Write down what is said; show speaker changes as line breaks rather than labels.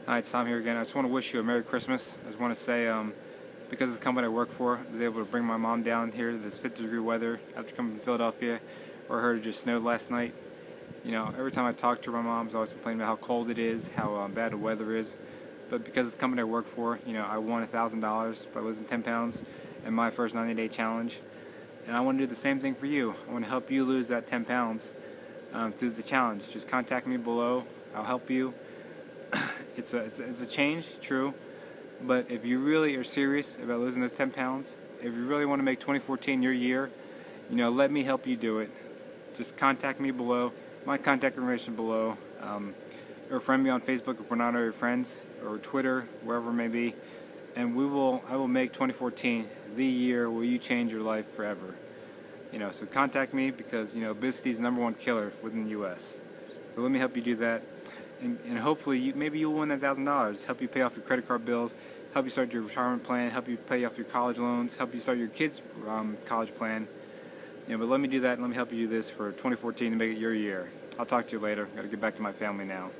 Hi, it's Tom here again. I just want to wish you a Merry Christmas. I just want to say, because of the company I work for, I was able to bring my mom down here to this 50-degree weather after coming from Philadelphia, where I heard it just snowed last night. You know, every time I talk to her, my mom's always complaining about how cold it is, how bad the weather is. But because of the company I work for, you know, I won $1,000 by losing 10 pounds in my first 90-day challenge. And I want to do the same thing for you. I want to help you lose that 10 pounds through the challenge. Just contact me below. I'll help you. It's a change, true, but if you really are serious about losing those 10 pounds, if you really want to make 2014 your year, you know, let me help you do it. Just contact me below, my contact information below, or friend me on Facebook if we're not already friends, or Twitter, wherever it may be, and I will make 2014 the year where you change your life forever. You know, so contact me because, you know, obesity is the #1 killer within the U.S. So let me help you do that. And hopefully, maybe you'll win that $1,000. Help you pay off your credit card bills, help you start your retirement plan, help you pay off your college loans, help you start your kids' college plan. You know, but let me do that, and let me help you do this for 2014 to make it your year. I'll talk to you later. Got to get back to my family now.